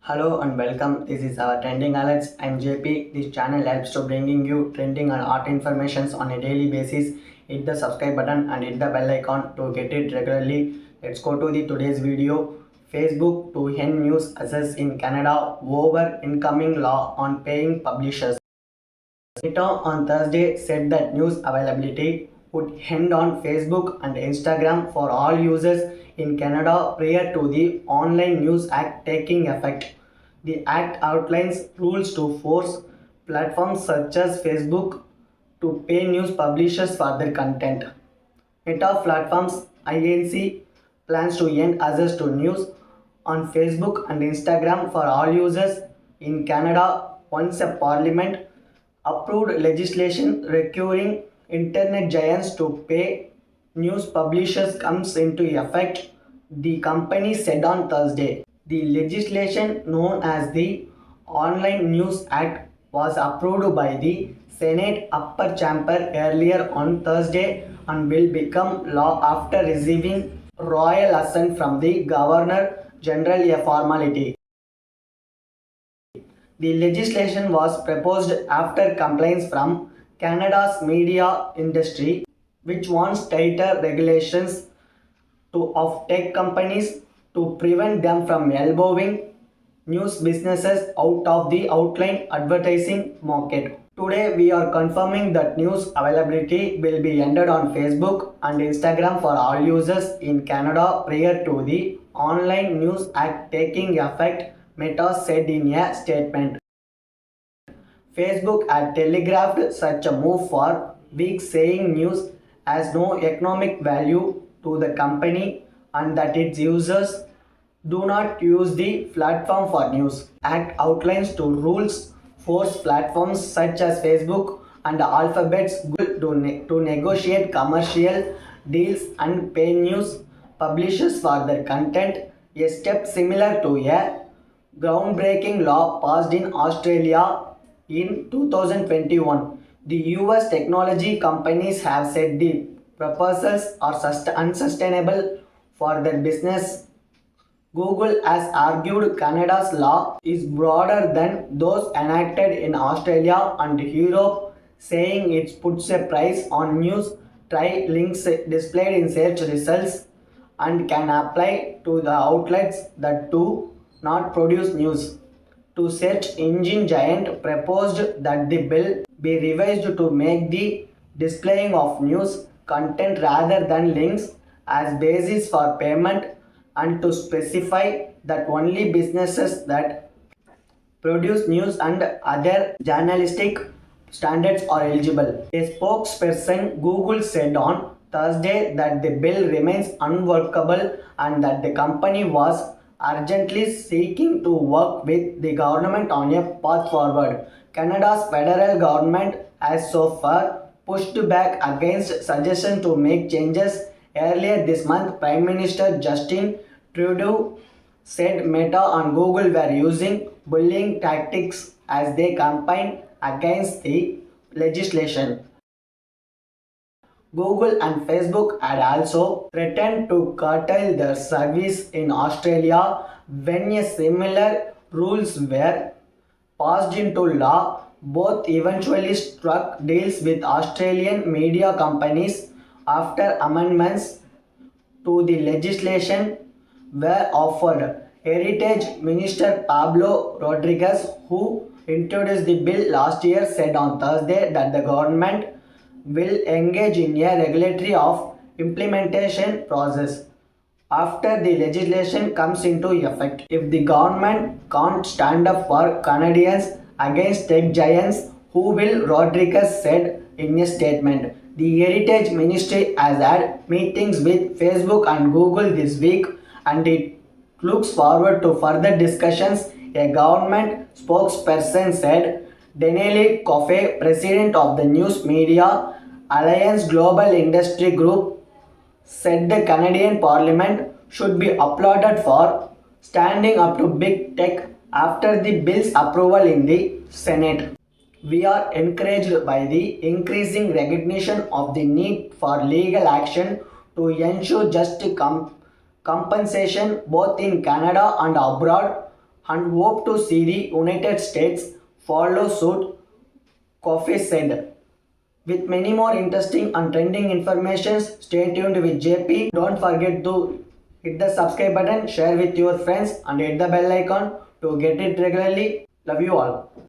Hello and welcome. This is our Trending Alerts. I'm JP. This channel helps to bringing you trending and art informations on a daily basis. Hit the subscribe button and hit the bell icon to get it regularly. Let's go to the today's video. Facebook to end news access in Canada over incoming law on paying publishers. Meta on Thursday said that news availability would end on Facebook and Instagram for all users in Canada prior to the Online News Act taking effect. The act outlines rules to force platforms such as Facebook to pay news publishers for their content. Meta Platforms Inc. plans to end access to news on Facebook and Instagram for all users in Canada once a parliament approved legislation requiring internet giants to pay news publishers comes into effect, the company said on Thursday. The legislation known as the Online News Act was approved by the Senate upper chamber earlier on Thursday and will become law after receiving royal assent from the Governor General, a formality. The legislation was proposed after complaints from Canada's media industry, which wants tighter regulations of tech companies to prevent them from elbowing news businesses out of the outline advertising market. Today, we are confirming that news availability will be ended on Facebook and Instagram for all users in Canada prior to the Online News Act taking effect, Meta said in a statement. Facebook had telegraphed such a move for weeks, saying news has no economic value to the company and that its users do not use the platform for news. Act outlines two rules force platforms such as Facebook and Alphabet's Google to negotiate commercial deals and pay news publishers for their content, a step similar to a groundbreaking law passed in Australia in 2021. The US technology companies have said the proposals are unsustainable for their business. Google has argued Canada's law is broader than those enacted in Australia and Europe, saying it puts a price on news try links displayed in search results and can apply to the outlets that do not produce news. To search engine giant proposed that the bill be revised to make the displaying of news content rather than links as basis for payment and to specify that only businesses that produce news and other journalistic standards are eligible. A spokesperson Google said on Thursday that the bill remains unworkable and that the company was urgently seeking to work with the government on a path forward. Canada's federal government has so far pushed back against suggestions to make changes. Earlier this month, Prime Minister Justin Trudeau said Meta and Google were using bullying tactics as they campaigned against the legislation. Google and Facebook had also threatened to curtail their service in Australia when a similar rules were passed into law. Both eventually struck deals with Australian media companies after amendments to the legislation were offered. Heritage Minister Pablo Rodriguez, who introduced the bill last year, said on Thursday that the government will engage in a regulatory of implementation process after the legislation comes into effect. If the government can't stand up for Canadians against tech giants, who will? Rodriguez said in a statement. The Heritage Ministry has had meetings with Facebook and Google this week and it looks forward to further discussions, a government spokesperson said. Danielle Coffey, president of the News Media Alliance Global Industry Group, said the Canadian Parliament should be applauded for standing up to big tech after the bill's approval in the Senate. We are encouraged by the increasing recognition of the need for legal action to ensure just compensation both in Canada and abroad. and hope to see the United States follow suit, Coffee said. With many more interesting and trending informations, stay tuned with JP. Don't forget to hit the subscribe button, share with your friends, and hit the bell icon to get it regularly. Love you all.